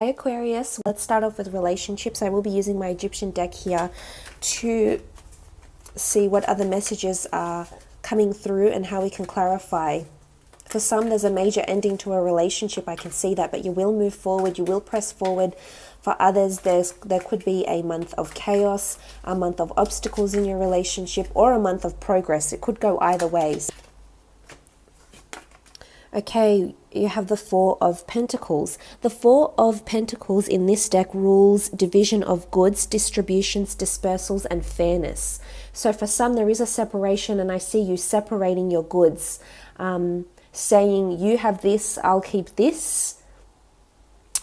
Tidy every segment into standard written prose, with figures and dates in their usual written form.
Hi Aquarius, let's start off with relationships. I will be using my Egyptian deck here to see what other messages are coming through and how we can clarify. For some, there's a major ending to a relationship, I can see that, but you will move forward, you will press forward. For others, there could be a month of chaos, a month of obstacles in your relationship, or a month of progress. It could go either ways. Okay, you have the Four of Pentacles. The Four of Pentacles in this deck rules division of goods, distributions, dispersals, and fairness. So for some, there is a separation, and I see you separating your goods, saying you have this, I'll keep this.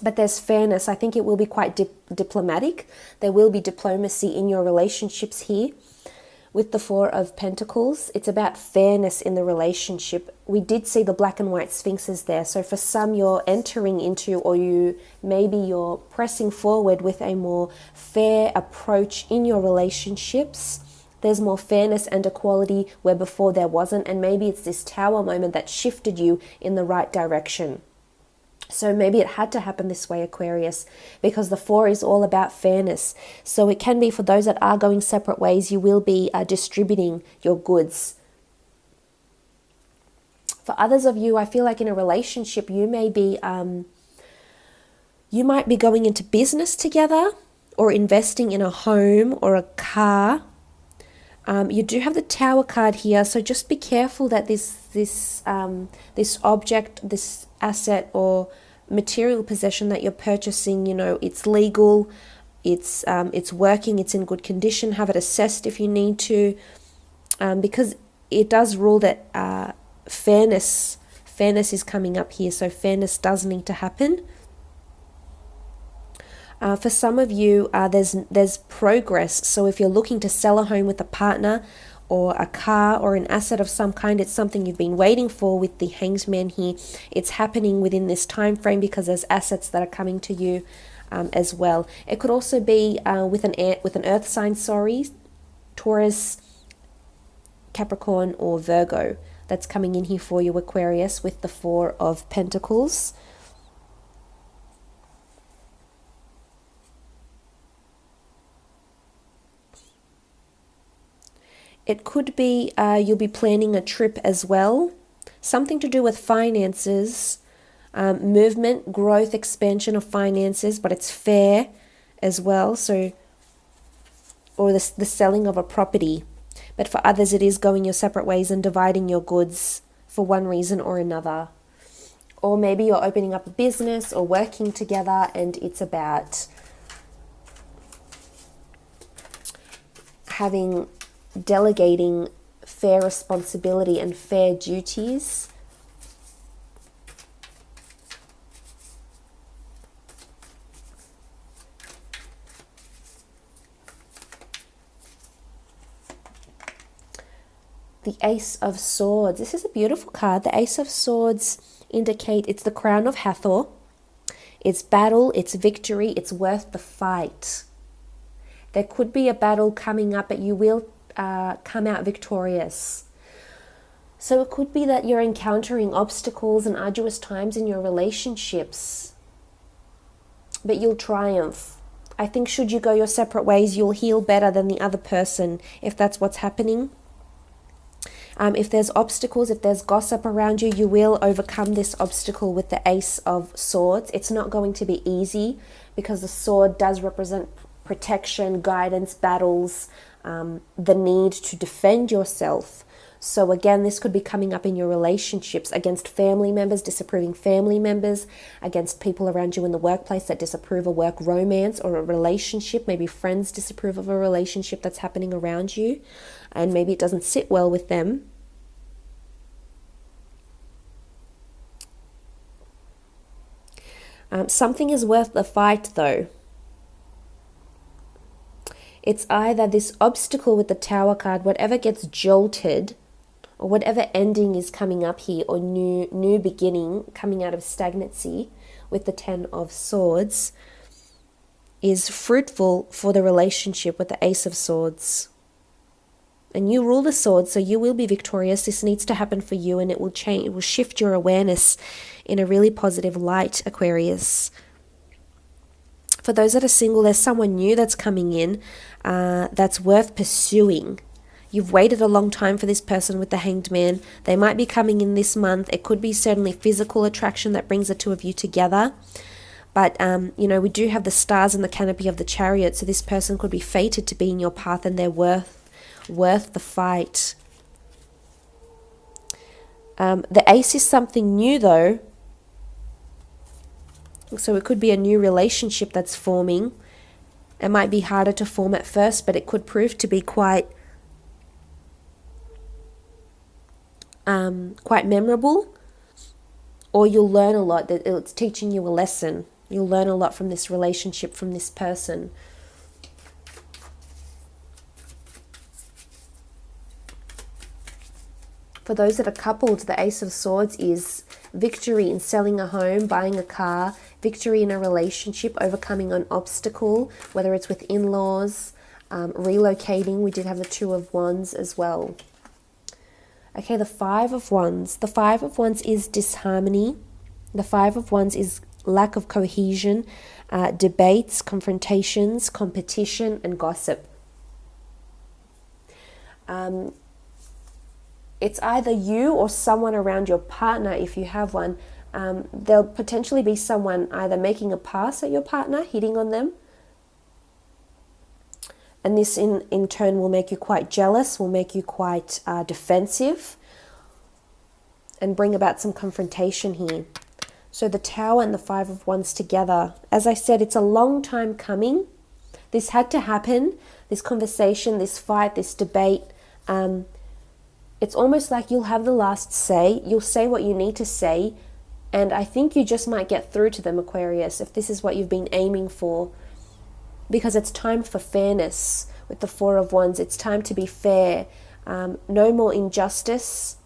But there's fairness. I think it will be quite diplomatic. There will be diplomacy in your relationships here. With the Four of Pentacles, it's about fairness in the relationship. We did see the black and white sphinxes there. So for some, you're entering into, or maybe you're pressing forward with a more fair approach in your relationships. There's more fairness and equality where before there wasn't. And maybe it's this tower moment that shifted you in the right direction. So maybe it had to happen this way, Aquarius, because the Four is all about fairness. So it can be for those that are going separate ways, you will be distributing your goods. For others of you, I feel like in a relationship, you might be going into business together or investing in a home or a car. You do have the Tower card here, so just be careful that this object, this asset or material possession that you're purchasing, it's legal, it's working, it's in good condition. Have it assessed if you need to, because it does rule that fairness is coming up here. So fairness does need to happen. For some of you, there's progress. So if you're looking to sell a home with a partner or a car or an asset of some kind, it's something you've been waiting for with the Hanged Man here. It's happening within this time frame because there's assets that are coming to you as well. It could also be with an earth sign, Taurus, Capricorn, or Virgo that's coming in here for you, Aquarius, with the Four of Pentacles. It could be you'll be planning a trip as well. Something to do with finances, movement, growth, expansion of finances, but it's fair as well. So, or the selling of a property. But for others, it is going your separate ways and dividing your goods for one reason or another. Or maybe you're opening up a business or working together, and it's about delegating fair responsibility and fair duties. The Ace of Swords. This is a beautiful card. The Ace of Swords indicate it's the crown of Hathor. It's battle, it's victory, it's worth the fight. There could be a battle coming up, but you will come out victorious. So it could be that you're encountering obstacles and arduous times in your relationships, but you'll triumph. I think should you go your separate ways, you'll heal better than the other person if that's what's happening. If there's obstacles, if there's gossip around you, you will overcome this obstacle with the Ace of Swords. It's not going to be easy because the sword does represent protection, guidance, battles, the need to defend yourself. So again, this could be coming up in your relationships against family members, disapproving family members, against people around you in the workplace that disapprove a work romance or a relationship. Maybe friends disapprove of a relationship that's happening around you, and maybe it doesn't sit well with them. Something is worth the fight, though. It's either this obstacle with the Tower card, whatever gets jolted, or whatever ending is coming up here, or new beginning coming out of stagnancy with the Ten of Swords, is fruitful for the relationship with the Ace of Swords. And you rule the sword, so you will be victorious. This needs to happen for you, and it will change. It will shift your awareness in a really positive light, Aquarius. For those that are single, there's someone new that's coming in that's worth pursuing. You've waited a long time for this person with the Hanged Man. They might be coming in this month. It could be certainly physical attraction that brings the two of you together. But, you know, we do have the stars and the canopy of the Chariot, so this person could be fated to be in your path, and they're worth the fight. The Ace is something new, though. So it could be a new relationship that's forming. It might be harder to form at first, but it could prove to be quite memorable. Or you'll learn a lot, that it's teaching you a lesson. You'll learn a lot from this relationship, from this person. For those that are coupled, the Ace of Swords is victory in selling a home, buying a car, victory in a relationship, overcoming an obstacle, whether it's with in-laws, relocating. We did have the Two of Wands as well. Okay, the Five of Wands. The Five of Wands is disharmony. The Five of Wands is lack of cohesion, debates, confrontations, competition, and gossip. It's either you or someone around your partner, if you have one. There'll potentially be someone either making a pass at your partner, hitting on them. And this in turn will make you quite jealous, will make you quite defensive, and bring about some confrontation here. So the Tower and the Five of Wands together. As I said, it's a long time coming. This had to happen. This conversation, this fight, this debate. It's almost like you'll have the last say. You'll say what you need to say. And I think you just might get through to them, Aquarius, if this is what you've been aiming for. Because it's time for fairness with the Four of Wands. It's time to be fair. No more injustice.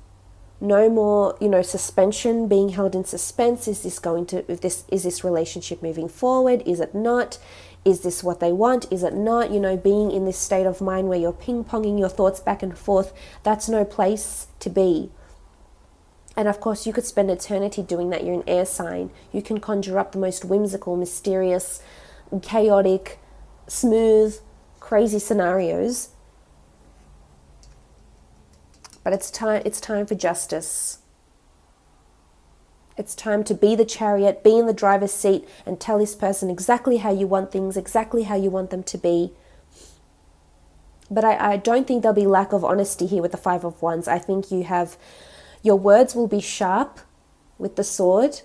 No more, suspension, being held in suspense. Is this relationship moving forward? Is it not? Is this what they want? Is it not? Being in this state of mind where you're ping-ponging your thoughts back and forth. That's no place to be. And of course, you could spend eternity doing that. You're an air sign. You can conjure up the most whimsical, mysterious, chaotic, smooth, crazy scenarios. But it's time for justice. It's time to be the Chariot, be in the driver's seat, and tell this person exactly how you want things, exactly how you want them to be. But I don't think there'll be lack of honesty here with the Five of Wands. I think your words will be sharp with the sword,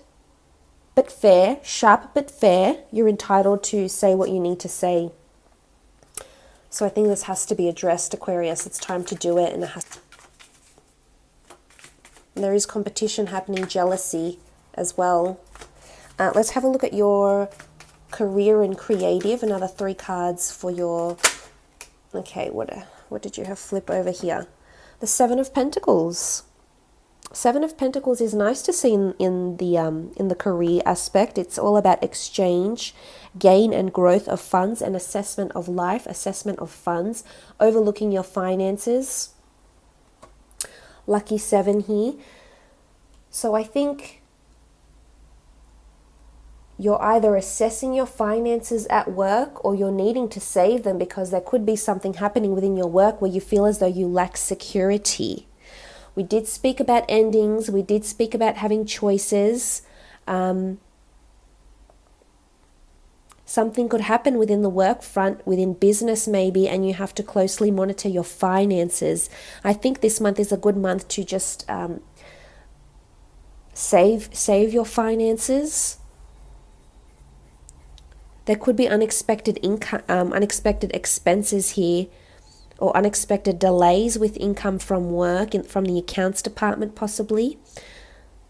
but fair, sharp but fair. You're entitled to say what you need to say. So I think this has to be addressed, Aquarius. It's time to do it, and there is competition happening, jealousy as well. Let's have a look at your career and creative. Another 3 cards for your... Okay, what did you have flip over here? The Seven of Pentacles. Seven of Pentacles is nice to see in the career aspect. It's all about exchange, gain and growth of funds, and assessment of life, assessment of funds, overlooking your finances. Lucky 7 here. So I think you're either assessing your finances at work, or you're needing to save them, because there could be something happening within your work where you feel as though you lack security. We did speak about endings. We did speak about having choices. Something could happen within the work front, within business maybe, and you have to closely monitor your finances. I think this month is a good month to just save your finances. There could be unexpected income, unexpected expenses here, or unexpected delays with income from work, from the accounts department possibly,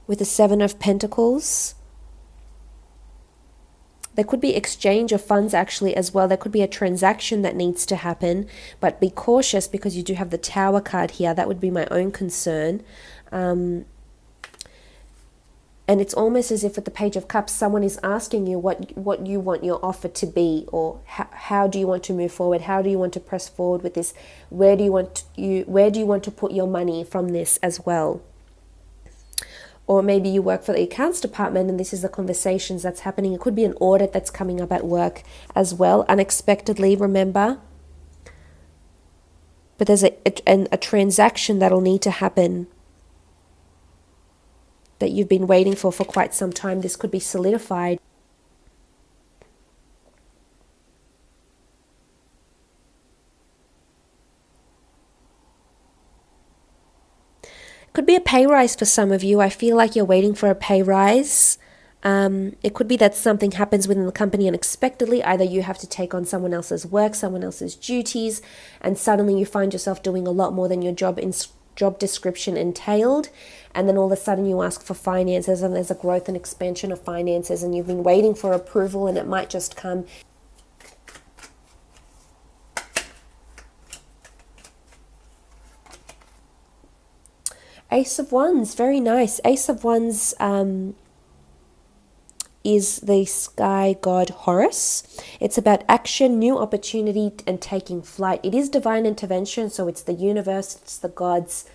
with the Seven of Pentacles. There could be exchange of funds actually as well. There could be a transaction that needs to happen, but be cautious because you do have the Tower card here. That would be my own concern. And it's almost as if with the Page of Cups, someone is asking you what you want your offer to be, or how do you want to move forward? How do you want to press forward with this? Where do you want to put your money from this as well? Or maybe you work for the accounts department and this is the conversations that's happening. It could be an audit that's coming up at work as well, unexpectedly, remember. But there's a transaction that'll need to happen that you've been waiting for quite some time. This could be solidified. Could be a pay rise for some of you. I feel like you're waiting for a pay rise. It could be that something happens within the company unexpectedly. Either you have to take on someone else's work, someone else's duties, and suddenly you find yourself doing a lot more than your job description entailed. And then all of a sudden you ask for finances and there's a growth and expansion of finances and you've been waiting for approval and it might just come. Ace of Wands, very nice. Ace of Wands is the sky god Horus. It's about action, new opportunity, and taking flight. It is divine intervention, so it's the universe, it's the gods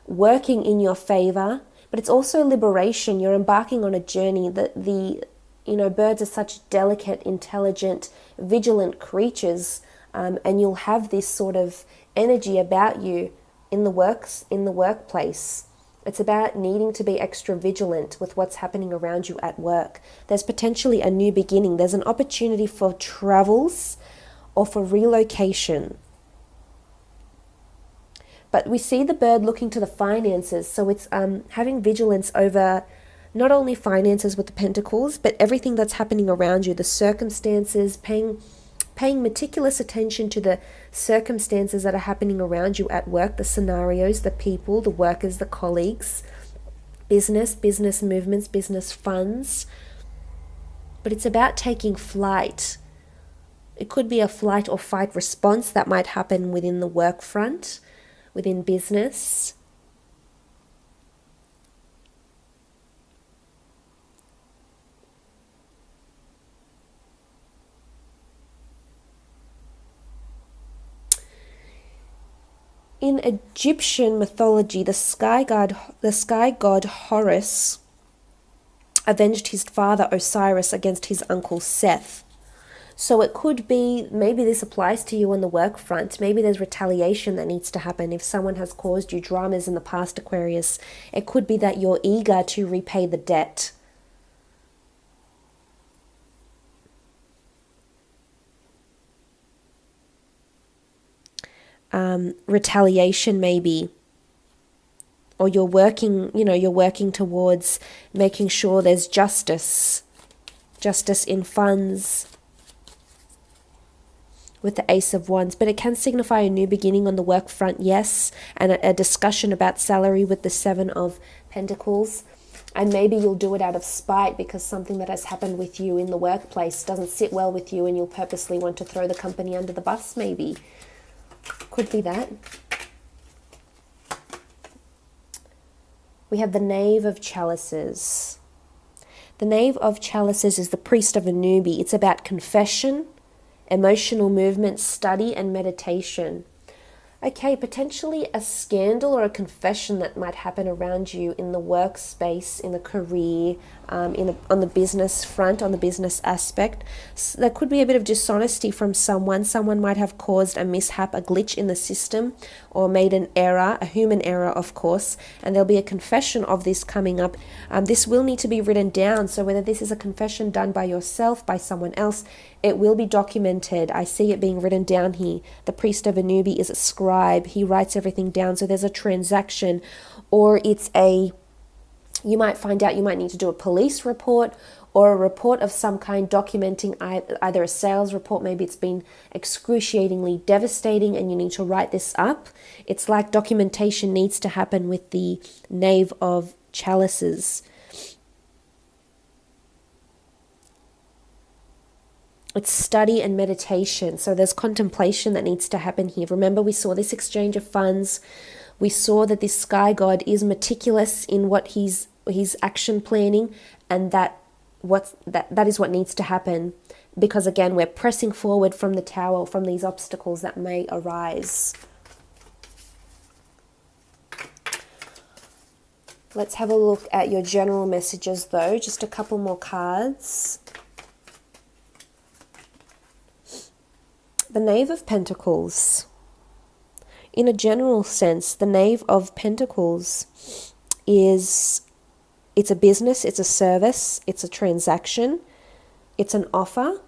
working in your favor, but it's also liberation. You're embarking on a journey. Birds are such delicate, intelligent, vigilant creatures, and you'll have this sort of energy about you in the workplace. It's about needing to be extra vigilant with what's happening around you at work. There's potentially a new beginning. There's an opportunity for travels or for relocation. But we see the bird looking to the finances. So it's having vigilance over not only finances with the pentacles, but everything that's happening around you, the circumstances, paying meticulous attention to the circumstances that are happening around you at work, the scenarios, the people, the workers, the colleagues, business movements, business funds. But it's about taking flight. It could be a flight or fight response that might happen within the work front, within business. In Egyptian mythology, the sky god Horus avenged his father Osiris against his uncle Seth. So it could be, maybe this applies to you on the work front. Maybe there's retaliation that needs to happen. If someone has caused you dramas in the past, Aquarius, it could be that you're eager to repay the debt. Retaliation maybe, or you're working towards making sure there's justice in funds with the Ace of Wands. But it can signify a new beginning on the work front, yes, and a discussion about salary with the Seven of Pentacles. And maybe you'll do it out of spite because something that has happened with you in the workplace doesn't sit well with you and you'll purposely want to throw the company under the bus maybe. Could be that. We have the Knave of Chalices. The Knave of Chalices is the priest of a newbie. It's about confession, emotional movement, study, and meditation. Okay, potentially a scandal or a confession that might happen around you in the workspace, in the career, on the business front, on the business aspect. So there could be a bit of dishonesty from someone. Someone might have caused a mishap, a glitch in the system, or made an error, a human error, of course, and there'll be a confession of this coming up. This will need to be written down, so whether this is a confession done by yourself, by someone else, it will be documented. I see it being written down here. The priest of a newbie is a scribe. He writes everything down. So there's a transaction, or you might find out you might need to do a police report or a report of some kind documenting either a sales report. Maybe it's been excruciatingly devastating and you need to write this up. It's like documentation needs to happen with the Knave of Chalices. It's study and meditation. So there's contemplation that needs to happen here. Remember, we saw this exchange of funds. We saw that this sky god is meticulous in what he's action planning, and that is what needs to happen, because again, we're pressing forward from the tower, from these obstacles that may arise. Let's have a look at your general messages though. Just a couple more cards. The Knave of Pentacles. In a general sense, the Knave of Pentacles it's a business, it's a service, it's a transaction, it's an offer.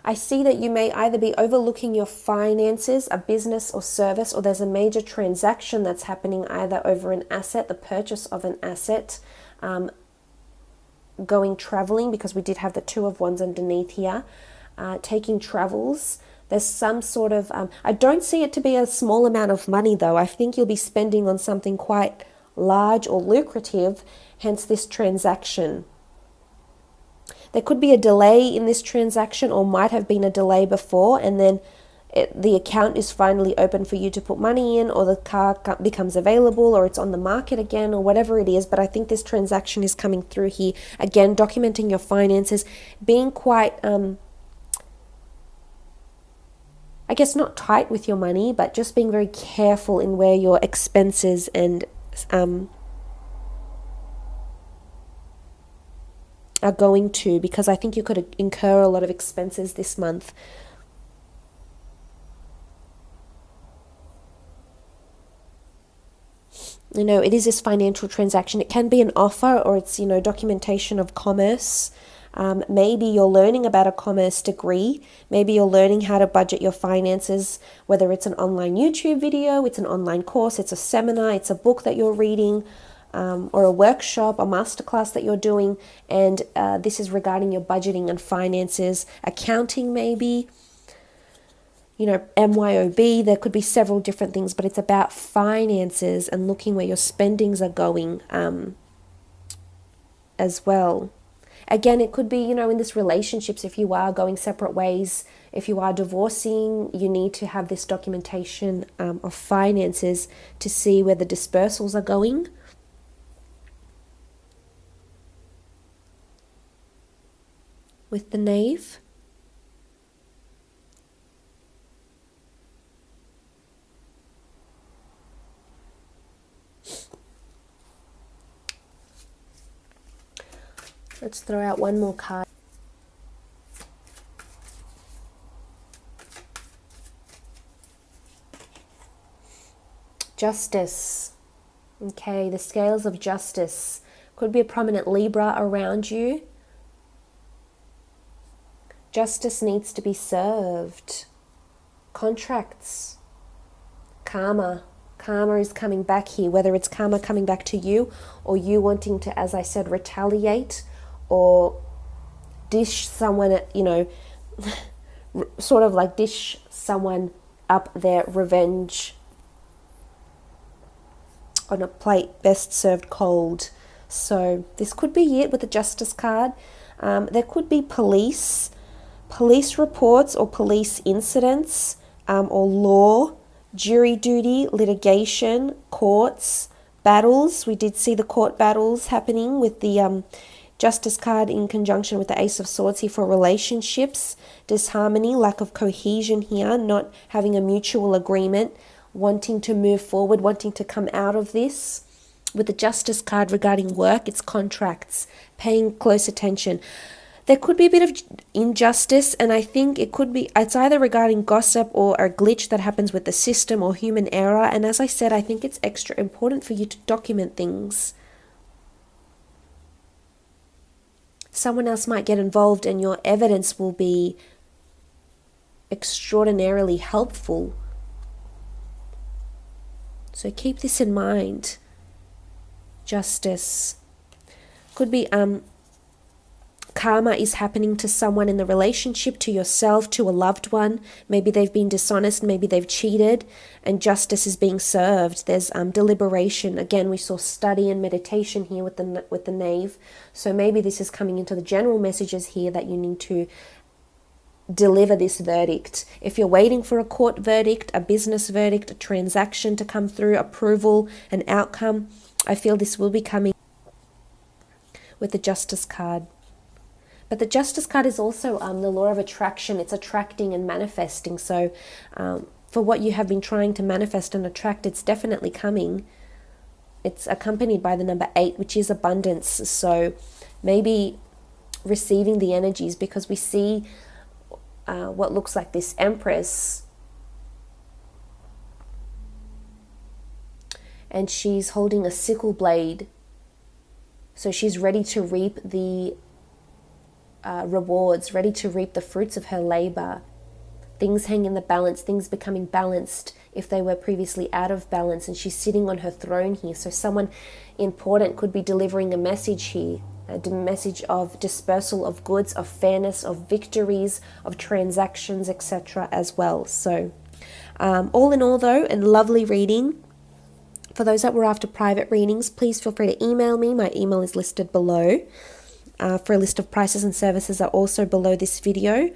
I see that you may either be overlooking your finances, a business or service, or there's a major transaction that's happening either over an asset, the purchase of an asset, going traveling, because we did have the Two of Wands underneath here, taking travels. There's some sort of, I don't see it to be a small amount of money though. I think you'll be spending on something quite large or lucrative, hence this transaction. There could be a delay in this transaction, or might have been a delay before, and then the account is finally open for you to put money in, or the car becomes available, or it's on the market again, or whatever it is. But I think this transaction is coming through here. Again, documenting your finances, being quite, I guess not tight with your money, but just being very careful in where your expenses and are going to, because I think you could incur a lot of expenses this month. You know, it is this financial transaction. It can be an offer, or it's, you know, documentation of commerce. Maybe you're learning about a commerce degree. Maybe you're learning how to budget your finances, whether it's an online YouTube video, it's an online course, it's a seminar, it's a book that you're reading, or a workshop, a masterclass that you're doing, and this is regarding your budgeting and finances, accounting maybe, you know, MYOB, there could be several different things, but it's about finances and looking where your spendings are going as well. Again, it could be, you know, in this relationships, if you are going separate ways, if you are divorcing, you need to have this documentation of finances to see where the dispersals are going. With the Knave. Let's throw out one more card. Justice. Okay, the scales of justice. Could be a prominent Libra around you. Justice needs to be served. Contracts. Karma. Karma is coming back here, whether it's karma coming back to you, or you wanting to, as I said, retaliate or dish someone, you know, sort of like dish someone up their revenge on a plate best served cold. So this could be it with the Justice card. There could be police reports or police incidents, or law, jury duty, litigation, courts, battles. We did see the court battles happening with the Justice card in conjunction with the Ace of Swords here for relationships, disharmony, lack of cohesion here, not having a mutual agreement, wanting to move forward, wanting to come out of this. With the Justice card regarding work, it's contracts, paying close attention. There could be a bit of injustice, and I think it's either regarding gossip or a glitch that happens with the system or human error. And as I said, I think it's extra important for you to document things. Someone else might get involved and your evidence will be extraordinarily helpful. So keep this in mind. Justice. Could be karma is happening to someone in the relationship, to yourself, to a loved one. Maybe they've been dishonest, maybe they've cheated, and justice is being served. There's deliberation. Again, we saw study and meditation here with the Knave. So maybe this is coming into the general messages here that you need to deliver this verdict. If you're waiting for a court verdict, a business verdict, a transaction to come through, approval, an outcome, I feel this will be coming with the Justice card. But the Justice card is also the law of attraction. It's attracting and manifesting. So for what you have been trying to manifest and attract, it's definitely coming. It's accompanied by the number 8, which is abundance. So maybe receiving the energies, because we see what looks like this Empress, and she's holding a sickle blade. So she's ready to reap the rewards, ready to reap the fruits of her labor. Things hang in the balance, things becoming balanced if they were previously out of balance, and she's sitting on her throne here. So someone important could be delivering a message here, a message of dispersal of goods, of fairness, of victories, of transactions, etc. as well. So all in all though, a lovely reading. For those that were after private readings, please feel free to email me. My email is listed below. For a list of prices and services are also below this video.